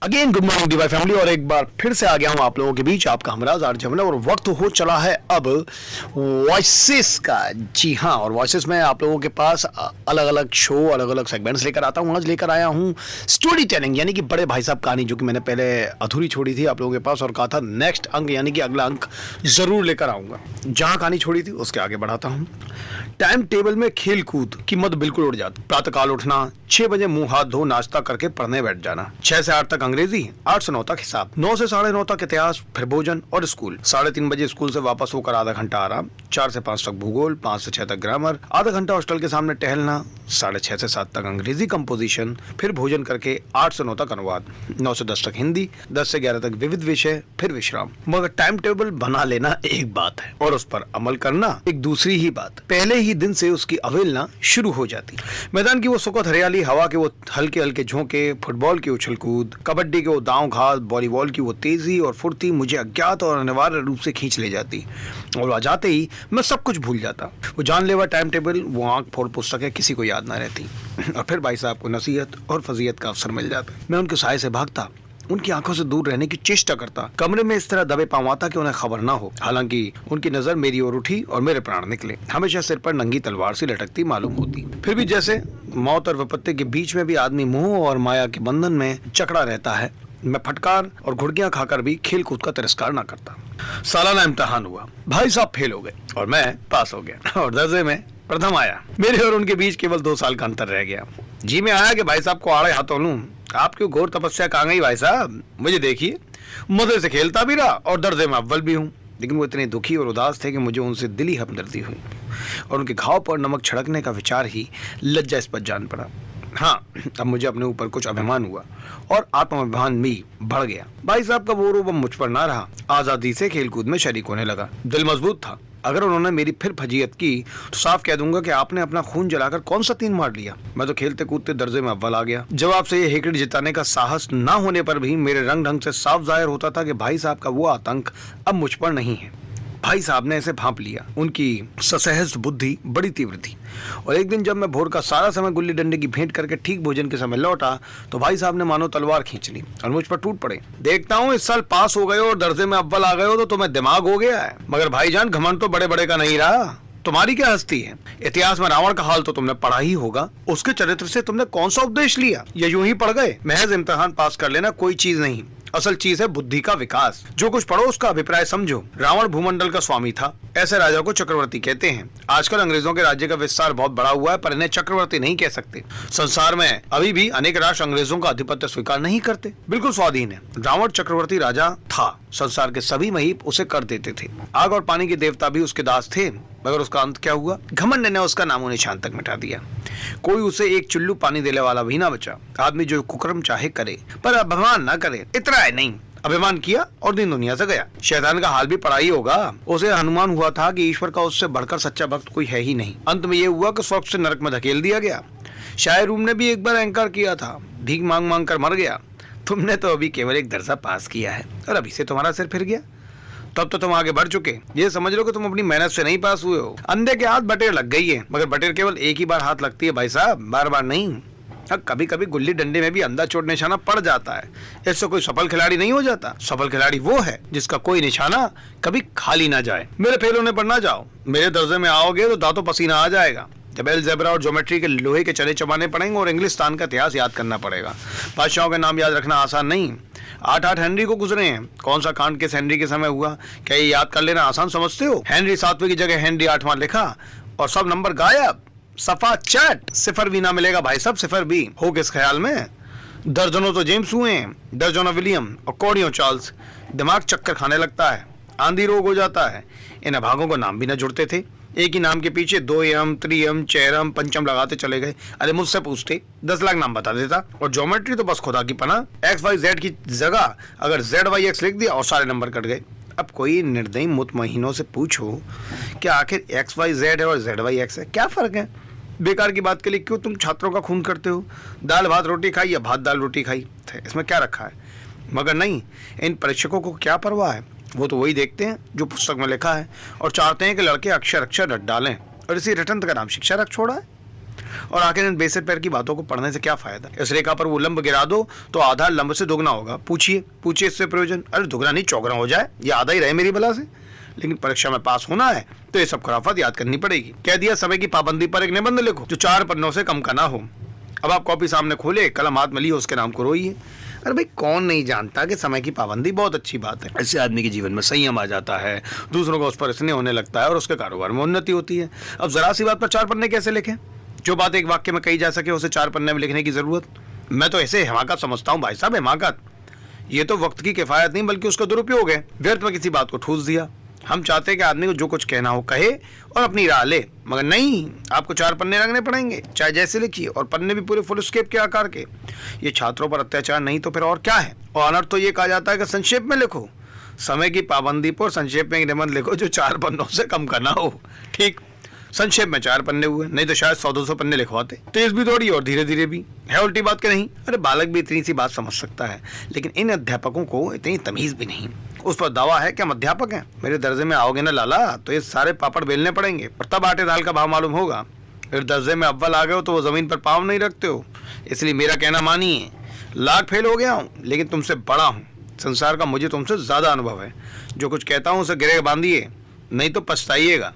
Again good morning डिवाई family. और एक बार फिर से आ गया हूँ आप लोगों के बीच, आपका हमराज आर जमना। और वक्त हो चला है अब वॉइसेस का। जी हाँ, और वॉइसेस में आप लोगों के पास अलग अलग शो, अलग अलग सेगमेंट्स लेकर आता हूँ। आज लेकर आया हूँ स्टोरी टेलिंग, यानी कि बड़े भाई साहब कहानी, जो कि मैंने पहले अधूरी छोड़ी थी आप लोगों के पास और कहा था नेक्स्ट अंक यानी कि अगला अंक जरूर लेकर आऊँगा। जहाँ कहानी छोड़ी थी उसके आगे बढ़ाता हूँ। टाइम टेबल में खेल कूद की मत बिल्कुल उड़ जाती। प्रातःकाल उठना, 6 बजे मुंह हाथ धो नाश्ता करके पढ़ने बैठ जाना, 6 से 8 तक अंग्रेजी, 8 से 9 तक हिसाब, 9 से 9:30 तक इतिहास, फिर भोजन और स्कूल, 3:30 बजे स्कूल से वापस होकर आधा घंटा आराम, 4 से 5 तक भूगोल, 5 से 6 तक ग्रामर, आधा घंटा हॉस्टल के सामने टहलना, 6:30 से 7 तक अंग्रेजी कंपोजिशन, फिर भोजन करके 8 से 9 तक अनुवाद, 9 से 10 तक हिंदी, 10 से 11 तक विविध विषय, फिर विश्राम। मगर टाइम टेबल बना लेना एक बात है और उस पर अमल करना एक दूसरी ही बात। पहले ही दिन से उसकी अवहेलना शुरू हो जाती। मैदान की वो सुखद हरियाली, हवा के वो हल्के हल्के झोंके, फुटबॉल की उछल कूद, कबड्डी के वो दांव घात, वॉलीबॉल की वो तेजी और फुर्ती मुझे अज्ञात और अनिवार्य रूप से खींच ले जाती। और आ जाते ही मैं सब कुछ भूल जाता। वो जानलेवा टाइम टेबल, वो आंख फोड़ पुस्तकें किसी को याद ना रहती। और फिर भाई साहब को नसीहत और फजीयत का अवसर मिल जाता। मैं उनके साय से भागता, उनकी आंखों से दूर रहने की चेष्टा करता, कमरे में इस तरह दबे पांव आता कि उन्हें खबर ना हो। हालांकि उनकी नजर मेरी ओर उठी और मेरे प्राण निकले। हमेशा सिर पर नंगी तलवार सी लटकती मालूम होती। फिर भी जैसे मौत और विपत्ति के बीच में भी आदमी मोह और माया के बंधन में जकड़ा रहता है, मैं फटकार और घुड़कियां खाकर भी खेल कूद का तिरस्कार ना करता। सालाना इम्तिहान हुआ, भाई साहब फेल हो गए और मैं पास हो गया और दर्जे में प्रथम आया। मेरे और उनके बीच केवल 2 साल का अंतर रह गया। जी में आया कि भाई साहब को आड़े हाथों लूं। आप क्यों घोर तपस्या कहाँ गई भाई साहब? मुझे देखिए, मजे से खेलता भी रहा और दर्जे में अव्वल भी हूँ। लेकिन वो इतने दुखी और उदास थे कि मुझे उनसे दिली हमदर्दी हुई और उनके घाव पर नमक छिड़कने का विचार ही लज्जास्पद जान पड़ा। हाँ, अब मुझे अपने ऊपर कुछ अभिमान हुआ और आत्माभिमान भी बढ़ गया। भाई साहब का वो रूप अब मुझ पर ना रहा। आजादी से खेलकूद में शरीक होने लगा। दिल मजबूत था। अगर उन्होंने मेरी फिर फजीयत की तो साफ कह दूंगा कि आपने अपना खून जलाकर कौन सा 3 मार लिया। मैं तो खेलते कूदते दर्जे में अव्वल आ गया। जवाब से ये हेकड़ी जिताने का साहस ना होने पर भी मेरे रंग ढंग से साफ जाहिर होता था कि भाई साहब का वो आतंक अब मुझ पर नहीं है। भाई साहब ने ऐसे भांप लिया। उनकी ससहज बुद्धि बड़ी तीव्र थी। और एक दिन जब मैं भोर का सारा समय गुल्ली डंडे की भेंट करके ठीक भोजन के समय लौटा तो भाई साहब ने मानो तलवार खींच ली और मुझ पर टूट पड़े। देखता हूँ इस साल पास हो गए और दर्जे में अव्वल आ गए हो तो तुम्हें दिमाग हो गया है। मगर भाईजान, घमंड तो बड़े बड़े का नहीं रहा। तुम्हारी क्या हस्ती है? इतिहास में रावण का हाल तो तुमने पढ़ा ही होगा। उसके चरित्र से तुमने कौन सा उपदेश लिया? या यूं ही पढ़ गए? महज इम्तिहान पास कर लेना कोई चीज नहीं। असल चीज है बुद्धि का विकास। जो कुछ पढ़ो उसका अभिप्राय समझो। रावण भूमंडल का स्वामी था। ऐसे राजा को चक्रवर्ती कहते हैं। आजकल अंग्रेजों के राज्य का विस्तार बहुत बड़ा हुआ है, पर इन्हें चक्रवर्ती नहीं कह सकते। संसार में अभी भी अनेक राष्ट्र अंग्रेजों का आधिपत्य स्वीकार नहीं करते, बिल्कुल स्वाधीन है। रावण चक्रवर्ती राजा था। संसार के सभी महीप उसे कर देते थे। आग और पानी के देवता भी उसके दास थे। मगर उसका अंत क्या हुआ? घमंड ने उसका नामो निशान तक मिटा दिया। कोई उसे एक चुल्लू पानी देने वाला भी ना बचा। आदमी जो कुकर्म चाहे करे, पर अभिमान ना करे। इतना है नहीं, अभिमान किया और दिन दुनिया से गया। शैतान का हाल भी पड़ा ही होगा। उसे अनुमान हुआ था कि ईश्वर का उससे बढ़कर सच्चा भक्त कोई है ही नहीं। अंत में यह हुआ कि स्वर्ग से नरक में धकेल दिया गया। शायर रूम ने भी एक बार अहंकार किया था, भीख मांग मांग कर मर गया। तुमने तो अभी केवल एक दर्जा पास किया है और अभी से तुम्हारा सिर फिर गया। तब तो तुम आगे बढ़ चुके। ये समझ लो कि तुम अपनी मेहनत से नहीं पास हुए हो। अंधे के हाथ बटेर लग गई है, मगर बटेर केवल एक ही बार हाथ लगती है भाई साहब, बार बार नहीं। कभी कभी गुल्ली डंडे में भी अंधा चोट निशाना पड़ जाता है। इससे कोई सफल खिलाड़ी नहीं हो जाता। सफल खिलाड़ी वो है जिसका कोई निशाना कभी खाली ना जाए। मेरे फेल होने पर ना जाओ। मेरे दर्जे में आओगे तो दांतों पसीना आ जाएगा। जब अलजेब्रा और ज्योमेट्री के लोहे के चने चबाने पड़ेंगे और इंग्लिस्तान का इतिहास याद करना पड़ेगा। बादशाहों के नाम याद रखना आसान नहीं। 8 हेनरी को गुजरे हैं। कौन सा कांड किस हेनरी के समय हुआ, क्या ये याद कर लेना आसान समझते हो? हेनरी 7वें की जगह हेनरी 8वां लिखा और सब नंबर गायब। सफा चट, सिफर भी ना मिलेगा भाई साहब, सिफर भी। हो किस ख्याल में? दर्जनों तो जेम्स हुए हैं, दर्जनों विलियम और कौड़ियों चार्ल्स। दिमाग चक्कर खाने लगता है, आंधी रोग हो जाता है। इन अभागों को नाम भी न जुड़ते थे। एक ही नाम के पीछे 2 एम, 3 एम, 4 एम, पंचम लगाते चले गए। अरे मुझसे पूछते 10 लाख नाम बता देता। और ज्योमेट्री तो बस खुदा की पना। एक्स वाई जेड की जगह अगर जेड वाई एक्स लिख दिया और सारे नंबर कट गए। अब कोई निर्दयी मुतमहीनों से पूछो कि आखिर एक्स वाई जेड है और जेड वाई एक्स है, क्या फर्क है? बेकार की बात के लिए क्यों तुम छात्रों का खून करते हो? दाल भात रोटी खाई या भात दाल रोटी खाई, इसमें क्या रखा है? मगर नहीं, इन परीक्षकों को क्या परवाह है। वो तो वही देखते हैं जो पुस्तक में लिखा है और चाहते हैं कि लड़के अक्षर अक्षर रट डालें। और इसी रटंत का नाम शिक्षा रख छोड़ा है। और आखिर इन बेसिर पैर की बातों को पढ़ने से क्या फायदा? इस रेखा पर वो लंब गिरा दो तो आधार लंब से दुगना होगा। पूछिए पूछिए इससे प्रयोजन? अरे दुगना नहीं चौगना हो जाए, ये आधा ही रहे मेरी बला से। लेकिन परीक्षा में पास होना है तो ये सब खुराफात याद करनी पड़ेगी। कह दिया समय की पाबंदी पर एक निबंध लिखो जो 4 पन्नों से कम का ना हो। अब आप कॉपी सामने खोले, कलम हाथ में लिए, उसके नाम को रोइए। अरे भाई कौन नहीं जानता कि समय की पाबंदी बहुत अच्छी बात है। इससे आदमी के जीवन में संयम आ जाता है, दूसरों का उस पर स्नेह होने लगता है और उसके कारोबार में उन्नति होती है। अब जरा सी बात पर 4 पन्ने कैसे लिखें? जो बात एक वाक्य में कही जा सके उसे 4 पन्ने में लिखने की जरूरत? मैं तो ऐसे हिमाकत समझता हूँ भाई साहब, हिमाकत। ये तो वक्त की किफायत नहीं बल्कि उसका दुरुपयोग है। व्यर्थ में किसी बात को ठूस दिया। हम चाहते हैं कि आदमी को जो कुछ कहना हो कहे और अपनी राह ले, मगर नहीं, आपको 4 पन्ने रखने पड़ेंगे, चाहे जैसे लिखिए, और पन्ने भी पूरे फुल स्केप के आकार के। ये छात्रों पर अत्याचार नहीं तो फिर और क्या है? और अनर्थ तो ये कहा जाता है कि संक्षेप में लिखो। समय की पाबंदी पर संक्षेप में एक निबंध लिखो जो 4 पन्नों से कम का ना हो। ठीक, संक्षेप में 4 पन्ने हुए, नहीं तो शायद 100-200 पन्ने लिखवाते। तेज भी थोड़ी और धीरे धीरे भी है, उल्टी बात के नहीं। अरे बालक भी इतनी सी बात समझ सकता है, लेकिन इन अध्यापकों को इतनी तमीज भी नहीं। उस पर दावा है कि हम अध्यापक हैं। मेरे दर्जे में आओगे ना लाला तो ये सारे पापड़ बेलने पड़ेंगे और तब आटे दाल का भाव मालूम होगा। फिर दर्जे में अव्वल आ गए हो तो वो जमीन पर पाँव नहीं रखते हो। इसलिए मेरा कहना मानिए, लाख फेल हो गया हूँ लेकिन तुमसे बड़ा हूँ। संसार का मुझे तुमसे ज्यादा अनुभव है। जो कुछ कहता हूँ उसे गिरे बांधिए, नहीं तो पछताइएगा।